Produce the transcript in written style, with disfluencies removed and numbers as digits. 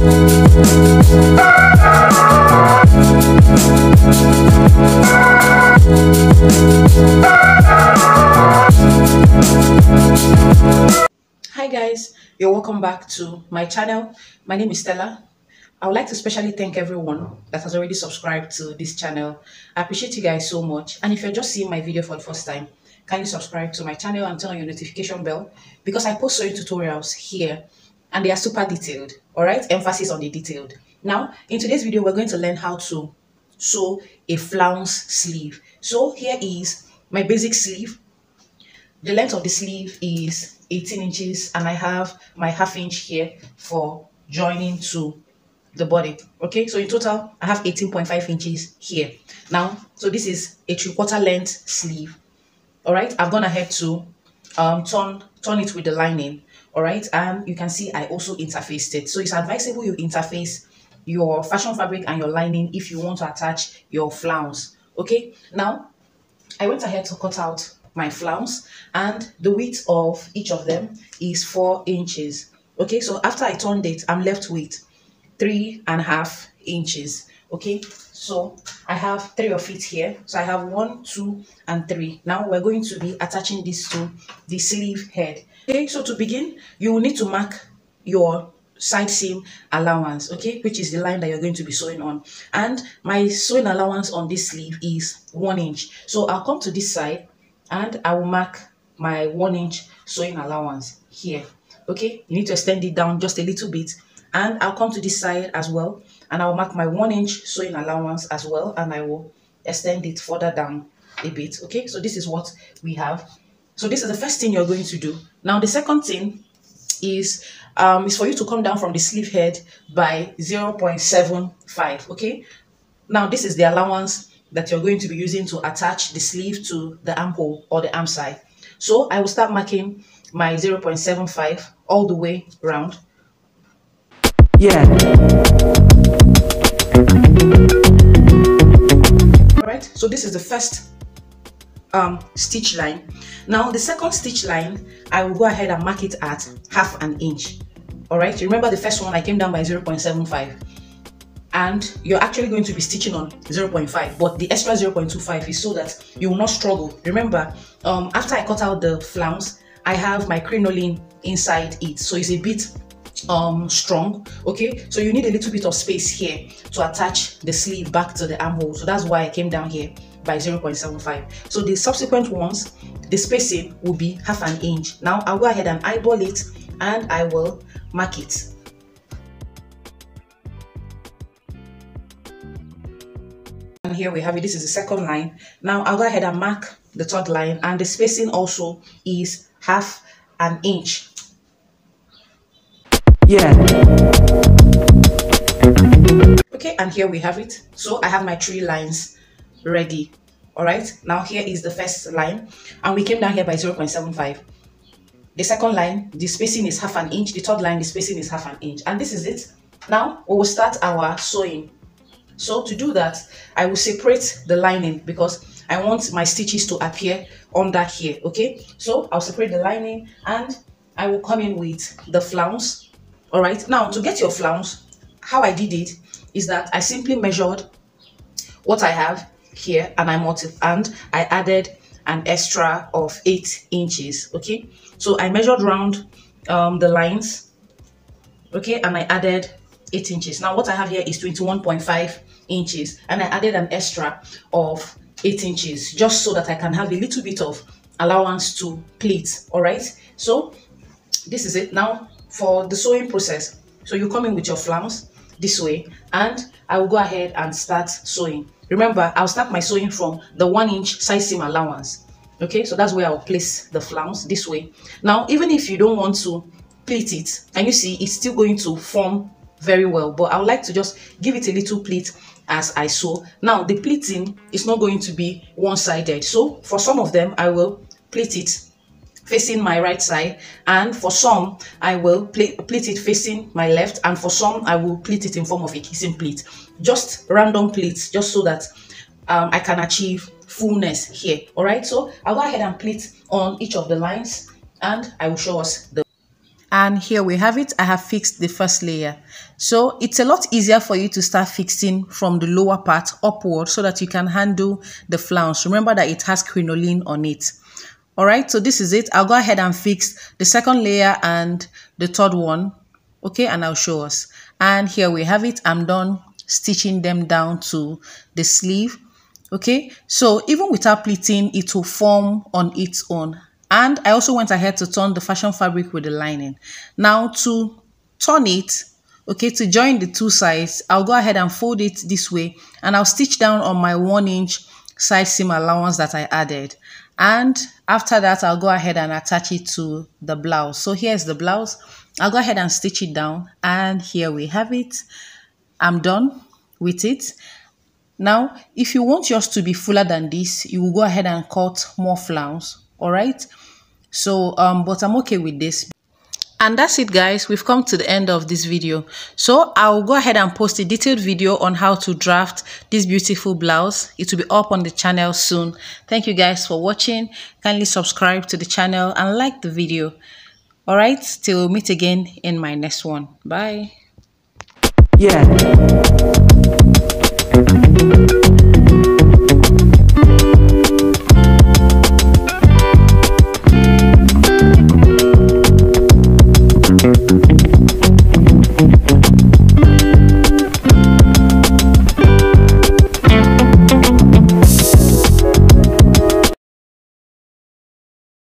Hi guys, you're welcome back to my channel. My name is Stella. I would like to especially thank everyone that has already subscribed to this channel. I appreciate you guys so much. And if you're just seeing my video for the first time, kindly subscribe to my channel and turn on your notification bell because I post sewing tutorials here and they are super detailed. All right, emphasis on the detailed. Now, in today's video, we're going to learn how to sew a flounce sleeve. So here is my basic sleeve. The length of the sleeve is 18 inches and I have my ½ inch here for joining to the body. Okay, so in total I have 18.5 inches here. Now, so this is a 3/4 length sleeve. All right, I've gone ahead to turn it with the lining. All right, and you can see I also interfaced it. So it's advisable you interface your fashion fabric and your lining if you want to attach your flounce. Okay, now I went ahead to cut out my flounce and the width of each of them is 4 inches. Okay, so after I turned it, I'm left with 3.5 inches. Okay, so I have 3 of it here. So I have 1, 2, and 3. Now we're going to be attaching this to the sleeve head. Okay, so to begin, you will need to mark your side seam allowance, okay, which is the line that you're going to be sewing on. And my sewing allowance on this sleeve is 1 inch. So I'll come to this side and I will mark my 1 inch sewing allowance here. Okay, you need to extend it down just a little bit, and I'll come to this side as well and I'll mark my 1 inch sewing allowance as well, and I will extend it further down a bit. Okay, so this is what we have. So this is the first thing you're going to do. Now the second thing is for you to come down from the sleeve head by 0.75. okay, now this is the allowance that you're going to be using to attach the sleeve to the armhole or the arm side. So I will start marking my 0.75 all the way around. Yeah. All right, so this is the first stitch line. Now the second stitch line, I will go ahead and mark it at ½ inch. All right, remember the first one I came down by 0.75 and you're actually going to be stitching on 0.5, but the extra 0.25 is so that you will not struggle. Remember, after I cut out the flounce, I have my crinoline inside it, so it's a bit strong. Okay, so you need a little bit of space here to attach the sleeve back to the armhole, so that's why I came down here by 0.75. so the subsequent ones, the spacing will be ½ inch. Now I'll go ahead and eyeball it and I will mark it. And here we have it. This is the second line. Now I'll go ahead and mark the third line, and the spacing also is ½ inch. Yeah. Okay, and here we have it. So I have my 3 lines ready. All right, now here is the first line and we came down here by 0.75. The second line, the spacing is ½ inch. The third line, the spacing is ½ inch, and this is it. Now we will start our sewing. So to do that, I will separate the lining because I want my stitches to appear under here. Okay, so I'll separate the lining and I will come in with the flounce. All right, now to get your flounce, how I did it is that I simply measured what I have here and I added an extra of 8 inches. Okay, so I measured round the lines, okay, and I added 8 inches. Now what I have here is 21.5 inches and I added an extra of 8 inches just so that I can have a little bit of allowance to pleat. All right, so this is it. Now for the sewing process, so you come in with your flounce this way and I will go ahead and start sewing. Remember, I'll start my sewing from the 1 inch side seam allowance. Okay, so that's where I'll place the flounce this way. Now, even if you don't want to pleat it, and you see it's still going to form very well, but I would like to just give it a little pleat as I sew. Now, the pleating is not going to be one-sided. So for some of them, I will pleat it facing my right side, and for some I will pleat it facing my left, and for some I will pleat it in form of a kissing pleat. Just random pleats, just so that I can achieve fullness here. All right, so I'll go ahead and pleat on each of the lines and I will show us the And here we have it. I have fixed the first layer. So it's a lot easier for you to start fixing from the lower part upward so that you can handle the flounce. Remember that it has crinoline on it. All right, so this is it. I'll go ahead and fix the second layer and the third one. Okay, and I'll show us. And here we have it. I'm done stitching them down to the sleeve. Okay, so even without pleating, it will form on its own. And I also went ahead to turn the fashion fabric with the lining. Now to turn it, okay, to join the two sides, I'll go ahead and fold it this way and I'll stitch down on my 1-inch side seam allowance that I added. And after that, I'll go ahead and attach it to the blouse. So here's the blouse. I'll go ahead and stitch it down. And here we have it. I'm done with it. Now, if you want yours to be fuller than this, you will go ahead and cut more flounce. All right. So, but I'm okay with this. And that's it, guys. We've come to the end of this video. So I'll go ahead and post a detailed video on how to draft this beautiful blouse. It will be up on the channel soon. Thank you guys for watching. Kindly subscribe to the channel and like the video. All right, till we meet again in my next one. Bye. Yeah.